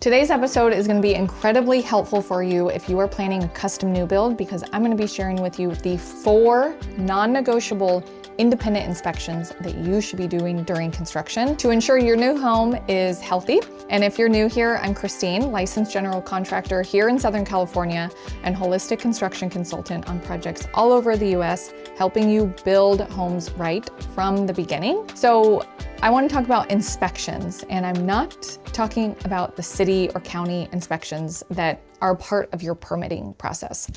Today's episode is going to be incredibly helpful for you if you are planning a custom new build, because I'm going to be sharing with you the 4 non-negotiable independent inspections that you should be doing during construction to ensure your new home is healthy. And if you're new here, I'm Christine, licensed general contractor here in Southern California and holistic construction consultant on projects all over the US, helping you build homes right from the beginning. So I want to talk about inspections, and I'm not talking about the city or county inspections that are part of your permitting process.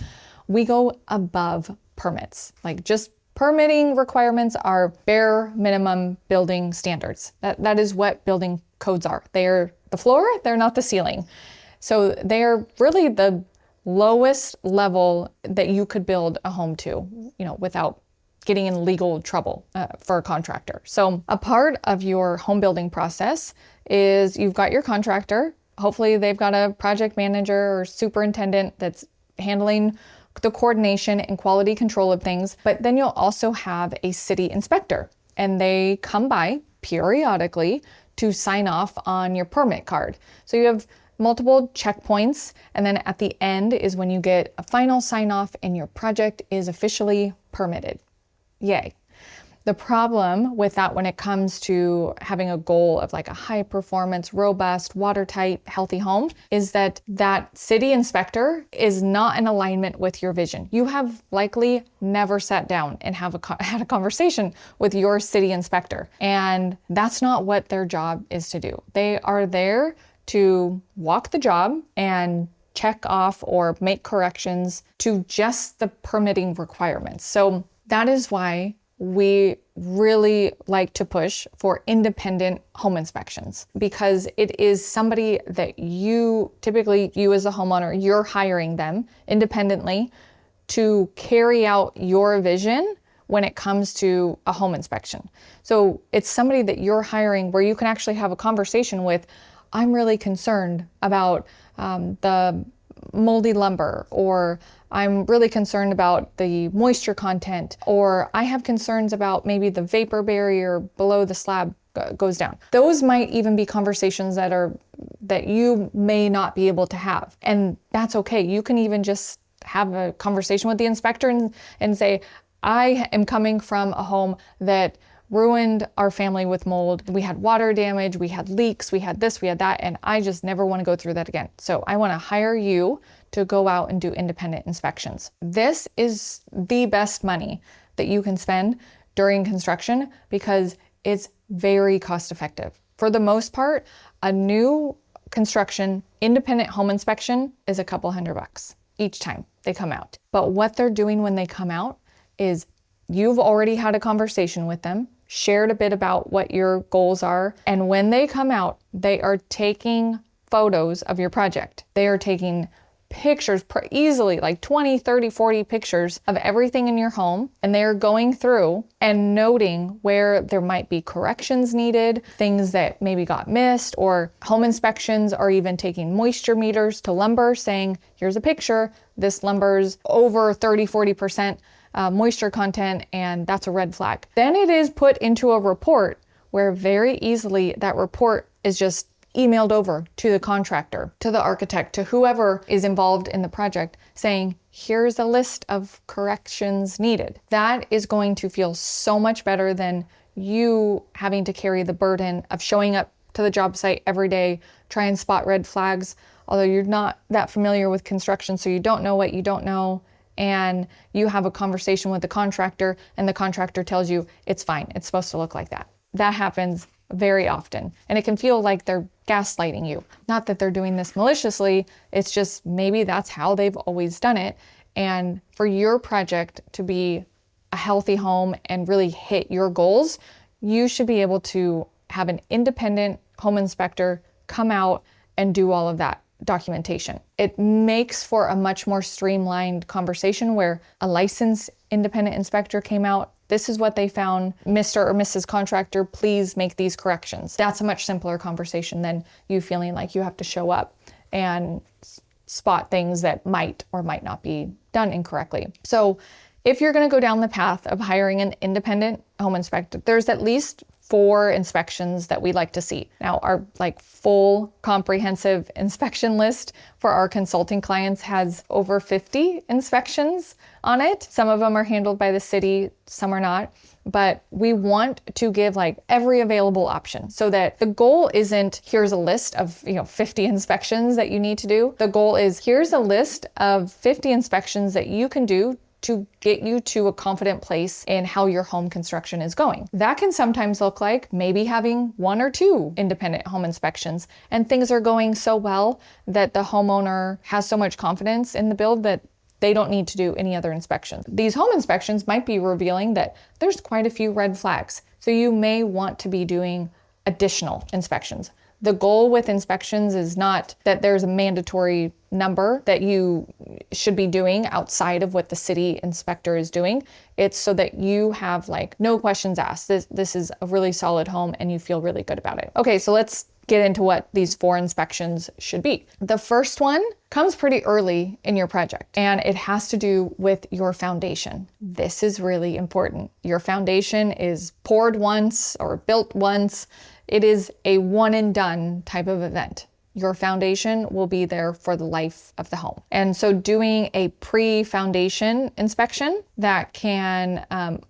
We go above permits, like just permitting requirements are bare minimum building standards. That is what building codes are. They're the floor, they're not the ceiling. So they're really the lowest level that you could build a home to, without getting in legal trouble for a contractor. So a part of your home building process is you've got your contractor. Hopefully they've got a project manager or superintendent that's handling the coordination and quality control of things. But then you'll also have a city inspector, and they come by periodically to sign off on your permit card. So you have multiple checkpoints, and then at the end is when you get a final sign off and your project is officially permitted. Yay. The problem with that when it comes to having a goal of like a high performance, robust, watertight, healthy home is that city inspector is not in alignment with your vision. You have likely never sat down and had a conversation with your city inspector. And that's not what their job is to do. They are there to walk the job and check off or make corrections to just the permitting requirements. So that is why we really like to push for independent home inspections, because it is somebody that you as a homeowner, you're hiring them independently to carry out your vision when it comes to a home inspection. So it's somebody that you're hiring where you can actually have a conversation with. I'm really concerned about the moldy lumber, or I'm really concerned about the moisture content, or I have concerns about maybe the vapor barrier below the slab goes down. Those might even be conversations that you may not be able to have. And that's okay. You can even just have a conversation with the inspector and say, I am coming from a home that ruined our family with mold. We had water damage, we had leaks, we had this, we had that, and I just never want to go through that again. So I want to hire you to go out and do independent inspections. This is the best money that you can spend during construction because it's very cost effective. For the most part, a new construction independent home inspection is a couple $100 each time they come out. But what they're doing when they come out is you've already had a conversation with them, shared a bit about what your goals are, and when they come out, they are taking photos of your project. They are taking pictures, easily like 20, 30, 40 pictures of everything in your home, and they're going through and noting where there might be corrections needed, things that maybe got missed, or home inspections are even taking moisture meters to lumber, saying, here's a picture, this lumber's over 30, 40% moisture content, and that's a red flag. Then it is put into a report where very easily that report is just emailed over to the contractor, to the architect, to whoever is involved in the project, saying, here's a list of corrections needed. That is going to feel so much better than you having to carry the burden of showing up to the job site every day, try and spot red flags, although you're not that familiar with construction, so you don't know what you don't know. And you have a conversation with the contractor and the contractor tells you it's fine, it's supposed to look like that. That happens very often, and it can feel like they're gaslighting you. Not that they're doing this maliciously, it's just maybe that's how they've always done it. And for your project to be a healthy home and really hit your goals, you should be able to have an independent home inspector come out and do all of that documentation. It makes for a much more streamlined conversation where a licensed independent inspector came out. This is what they found. Mr. or Mrs. Contractor, please make these corrections. That's a much simpler conversation than you feeling like you have to show up and spot things that might or might not be done incorrectly. So if you're going to go down the path of hiring an independent home inspector, there's at least 4 inspections that we like to see. Now, our full comprehensive inspection list for our consulting clients has over 50 inspections on it. Some of them are handled by the city, some are not. But we want to give every available option so that the goal isn't here's a list of 50 inspections that you need to do. The goal is here's a list of 50 inspections that you can do to get you to a confident place in how your home construction is going. That can sometimes look like maybe having 1 or 2 independent home inspections, and things are going so well that the homeowner has so much confidence in the build that they don't need to do any other inspections. These home inspections might be revealing that there's quite a few red flags. So you may want to be doing additional inspections. The goal with inspections is not that there's a mandatory number that you should be doing outside of what the city inspector is doing. It's so that you have no questions asked. This is a really solid home and you feel really good about it. Okay, so let's get into what these 4 inspections should be. The first one comes pretty early in your project, and it has to do with your foundation. This is really important. Your foundation is poured once or built once. It is a one and done type of event. Your foundation will be there for the life of the home. And so doing a pre-foundation inspection that can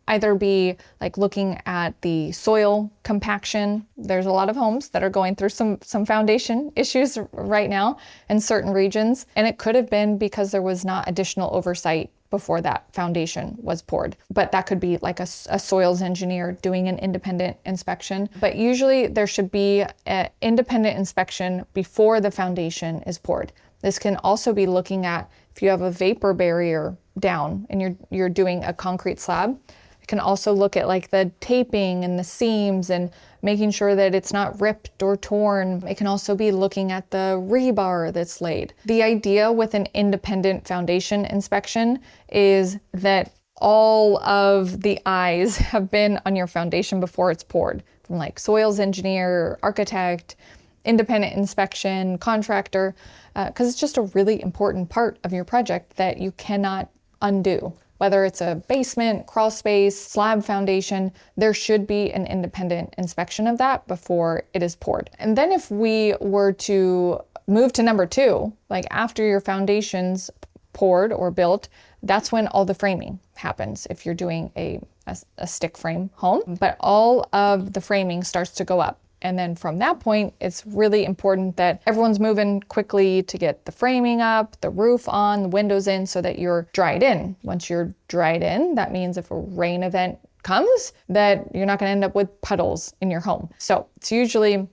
either be looking at the soil compaction. There's a lot of homes that are going through some foundation issues right now in certain regions. And it could have been because there was not additional oversight before that foundation was poured. But that could be a soils engineer doing an independent inspection. But usually there should be an independent inspection before the foundation is poured. This can also be looking at if you have a vapor barrier down and you're doing a concrete slab. It can also look at the taping and the seams and making sure that it's not ripped or torn. It can also be looking at the rebar that's laid. The idea with an independent foundation inspection is that all of the eyes have been on your foundation before it's poured, from soils engineer, architect, independent inspection, contractor, because it's just a really important part of your project that you cannot undo. Whether it's a basement, crawl space, slab foundation, there should be an independent inspection of that before it is poured. And then if we were to move to number 2, after your foundation's poured or built, that's when all the framing happens if you're doing a stick frame home. But all of the framing starts to go up. And then from that point, it's really important that everyone's moving quickly to get the framing up, the roof on, the windows in, so that you're dried in. Once you're dried in, that means if a rain event comes, that you're not gonna end up with puddles in your home. So it's usually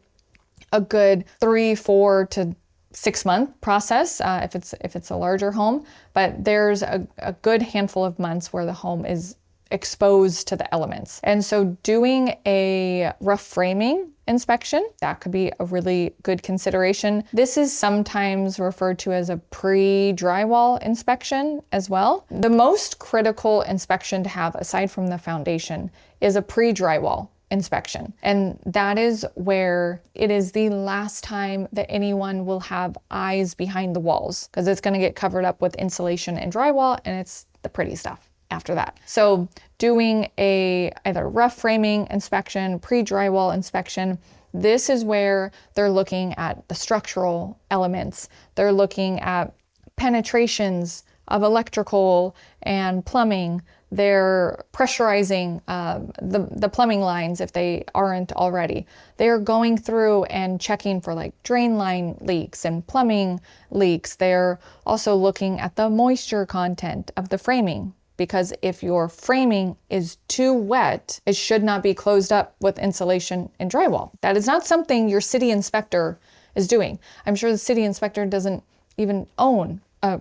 a good 3, 4 to 6 month process if it's a larger home, but there's a good handful of months where the home is exposed to the elements. And so doing a rough framing inspection, that could be a really good consideration. This is sometimes referred to as a pre-drywall inspection as well. The most critical inspection to have, aside from the foundation, is a pre-drywall inspection. And that is where it is the last time that anyone will have eyes behind the walls, because it's going to get covered up with insulation and drywall, and it's the pretty stuff after that. So doing a either rough framing inspection, pre-drywall inspection, this is where they're looking at the structural elements. They're looking at penetrations of electrical and plumbing. They're pressurizing the plumbing lines if they aren't already. They're going through and checking for drain line leaks and plumbing leaks. They're also looking at the moisture content of the framing, because if your framing is too wet, it should not be closed up with insulation and drywall. That is not something your city inspector is doing. I'm sure the city inspector doesn't even own a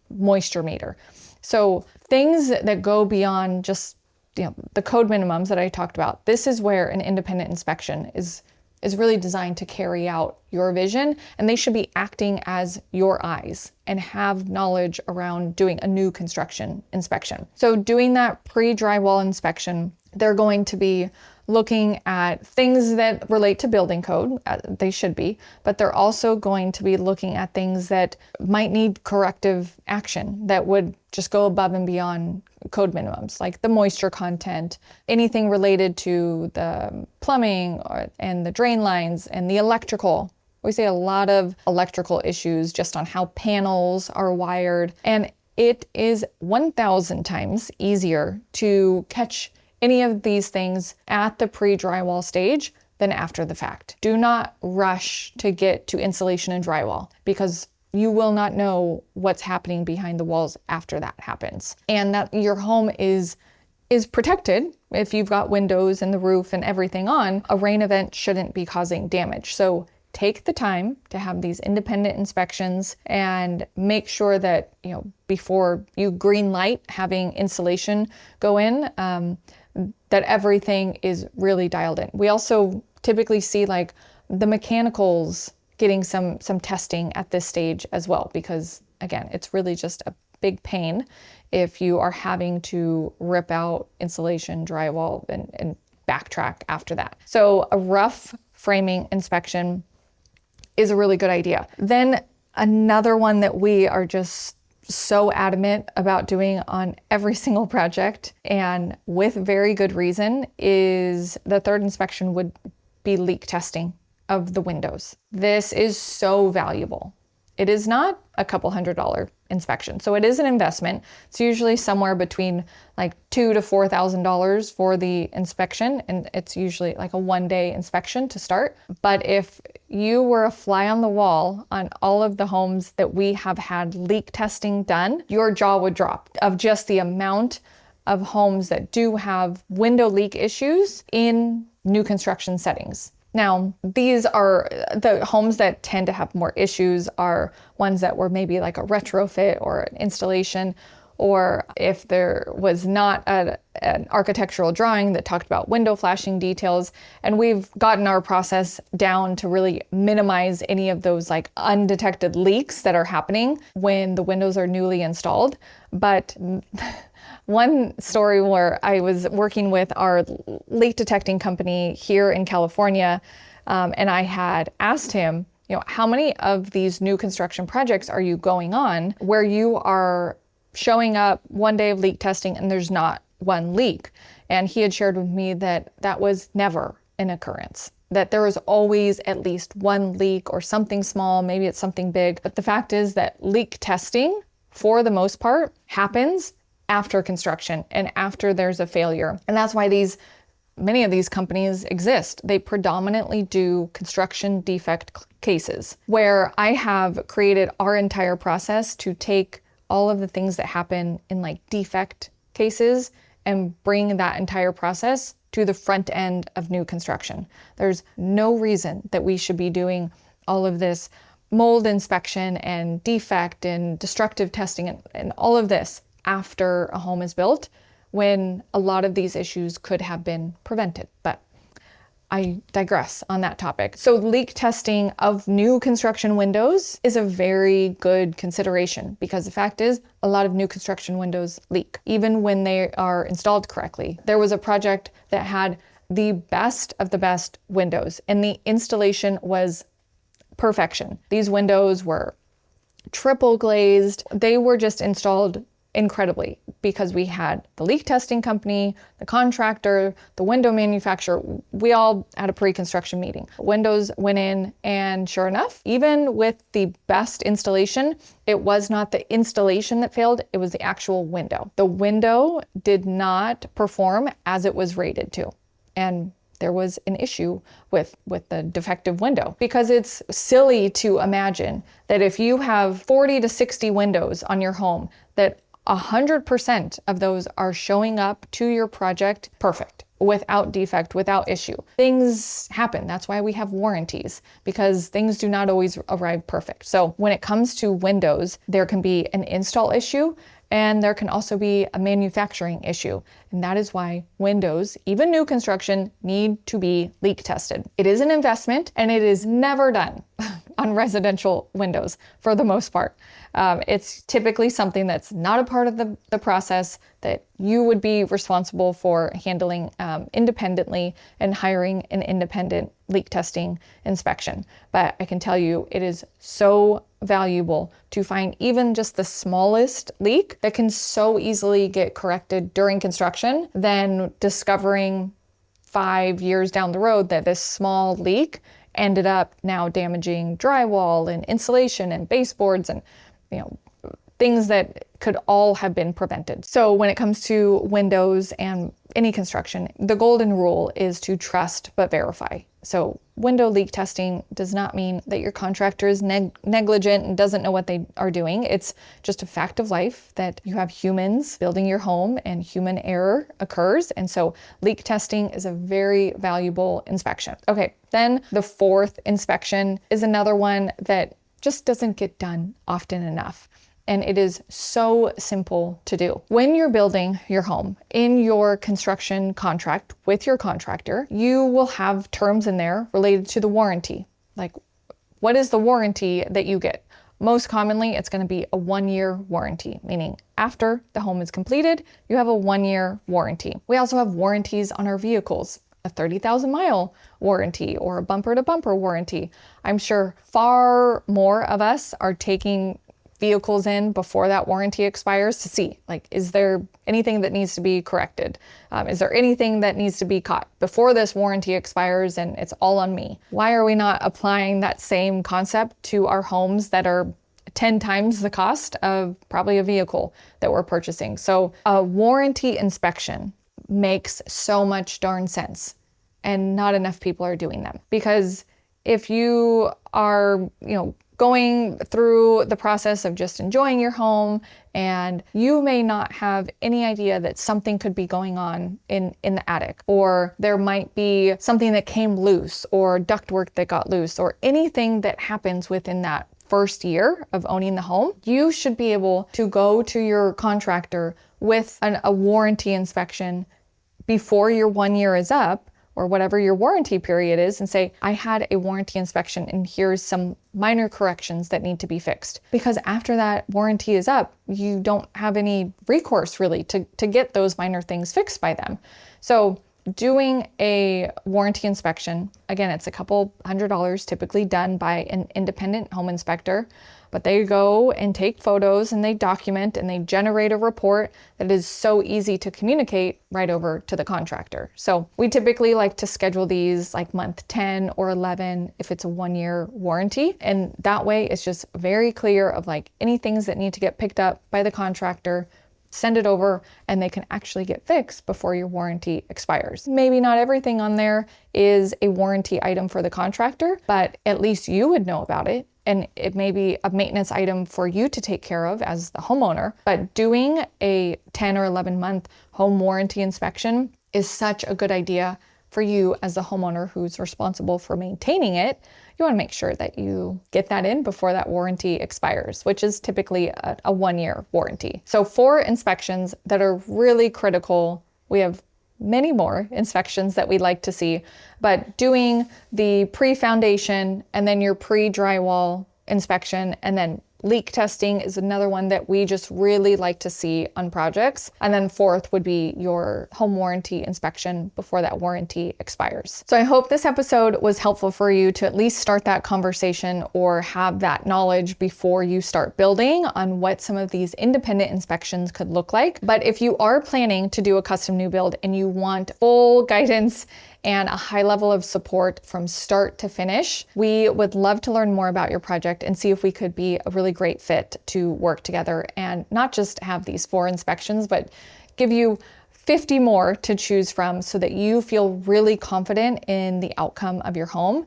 moisture meter. So things that go beyond just the code minimums that I talked about, this is where an independent inspection is really designed to carry out your vision, and they should be acting as your eyes and have knowledge around doing a new construction inspection. So doing that pre-drywall inspection, they're going to be looking at things that relate to building code. They should be, but they're also going to be looking at things that might need corrective action that would just go above and beyond code minimums, like the moisture content, anything related to the plumbing and the drain lines and the electrical. We see a lot of electrical issues just on how panels are wired, and it is 1,000 times easier to catch any of these things at the pre-drywall stage than after the fact. Do not rush to get to insulation and drywall, because you will not know what's happening behind the walls after that happens. And that your home is protected. If you've got windows and the roof and everything on, a rain event shouldn't be causing damage. So take the time to have these independent inspections and make sure that, before you green light having insulation go in, that everything is really dialed in. We also typically see like the mechanicals getting some testing at this stage as well, because again, it's really just a big pain if you are having to rip out insulation, drywall, and backtrack after that. So a rough framing inspection is a really good idea. Then another one that we are just so adamant about doing on every single project, and with very good reason, is the third inspection would be leak testing of the windows. This is so valuable. It is not a couple $100 inspection. So it is an investment. It's usually somewhere between like $2,000 to $4,000 for the inspection. And it's usually like a 1-day inspection to start. But if you were a fly on the wall on all of the homes that we have had leak testing done, your jaw would drop of just the amount of homes that do have window leak issues in new construction settings. Now, these are the homes that tend to have more issues are ones that were maybe like a retrofit or an installation, or if there was not an architectural drawing that talked about window flashing details. And we've gotten our process down to really minimize any of those like undetected leaks that are happening when the windows are newly installed. But one story where I was working with our leak detecting company here in California, and I had asked him, how many of these new construction projects are you going on where you are showing up 1 day of leak testing and there's not one leak? And he had shared with me that that was never an occurrence, that there was always at least one leak or something small, maybe it's something big. But the fact is that leak testing, for the most part, happens after construction and after there's a failure. And that's why many of these companies exist. They predominantly do construction defect cases, where I have created our entire process to take all of the things that happen in like defect cases and bring that entire process to the front end of new construction. There's no reason that we should be doing all of this mold inspection and defect and destructive testing and all of this after a home is built, when a lot of these issues could have been prevented. But I digress on that topic. So leak testing of new construction windows is a very good consideration, because the fact is a lot of new construction windows leak, even when they are installed correctly. There was a project that had the best of the best windows, and the installation was perfection. These windows were triple glazed. They were just installed incredibly, because we had the leak testing company, the contractor, the window manufacturer. We all had a pre-construction meeting. Windows went in, and sure enough, even with the best installation, it was not the installation that failed, it was the actual window. The window did not perform as it was rated to. And there was an issue with the defective window, because it's silly to imagine that if you have 40 to 60 windows on your home, that 100% of those are showing up to your project perfect, without defect, without issue. Things happen. That's why we have warranties, because things do not always arrive perfect. So when it comes to windows, there can be an install issue And there can also be a manufacturing issue. And that is why windows, even new construction, need to be leak tested. It is an investment and it is never done on residential windows for the most part. It's typically something that's not a part of the process that you would be responsible for handling independently and hiring an independent leak testing inspection. But I can tell you it is so valuable to find even just the smallest leak that can so easily get corrected during construction than discovering 5 years down the road that this small leak ended up now damaging drywall and insulation and baseboards and things that could all have been prevented. So when it comes to windows and any construction, the golden rule is to trust but verify. So window leak testing does not mean that your contractor is negligent and doesn't know what they are doing. It's just a fact of life that you have humans building your home and human error occurs. And so leak testing is a very valuable inspection. Okay, then the fourth inspection is another one that just doesn't get done often enough. And it is so simple to do. When you're building your home, in your construction contract with your contractor, you will have terms in there related to the warranty. Like, what is the warranty that you get? Most commonly, it's going to be a 1-year warranty, meaning after the home is completed, you have a 1-year warranty. We also have warranties on our vehicles. A 30,000 mile warranty or a bumper to bumper warranty. I'm sure far more of us are taking vehicles in before that warranty expires to see, like, is there anything that needs to be corrected? Is there anything that needs to be caught before this warranty expires and it's all on me? Why are we not applying that same concept to our homes that are 10 times the cost of probably a vehicle that we're purchasing? So a warranty inspection makes so much darn sense, and not enough people are doing them. Because if you are, going through the process of just enjoying your home, and you may not have any idea that something could be going on in the attic, or there might be something that came loose, or ductwork that got loose, or anything that happens within that first year of owning the home, you should be able to go to your contractor with a warranty inspection before your 1 year is up, or whatever your warranty period is, and say, I had a warranty inspection and here's some minor corrections that need to be fixed. Because after that warranty is up, you don't have any recourse really to get those minor things fixed by them. So doing a warranty inspection, again, it's a couple $100 typically done by an independent home inspector, but they go and take photos and they document and they generate a report that is so easy to communicate right over to the contractor. So we typically like to schedule these like month 10 or 11 if it's a 1-year warranty. And that way it's just very clear of like any things that need to get picked up by the contractor, send it over, and they can actually get fixed before your warranty expires. Maybe not everything on there is a warranty item for the contractor, but at least you would know about it. And it may be a maintenance item for you to take care of as the homeowner. But doing a 10 or 11 month home warranty inspection is such a good idea for you as the homeowner who's responsible for maintaining it. You want to make sure that you get that in before that warranty expires, which is typically a 1-year warranty. So 4 inspections that are really critical. We have many more inspections that we'd like to see, but doing the pre-foundation and then your pre-drywall inspection and then leak testing is another one that we just really like to see on projects. And then 4th would be your home warranty inspection before that warranty expires. So I hope this episode was helpful for you to at least start that conversation or have that knowledge before you start building on what some of these independent inspections could look like. But if you are planning to do a custom new build and you want full guidance and a high level of support from start to finish, we would love to learn more about your project and see if we could be a really great fit to work together and not just have these 4 inspections, but give you 50 more to choose from so that you feel really confident in the outcome of your home.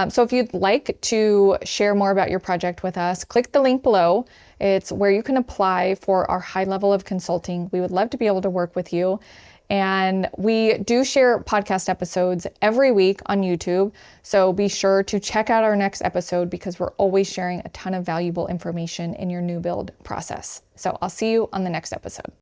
So if you'd like to share more about your project with us, click the link below. It's where you can apply for our high level of consulting. We would love to be able to work with you. And we do share podcast episodes every week on YouTube. So be sure to check out our next episode because we're always sharing a ton of valuable information in your new build process. So I'll see you on the next episode.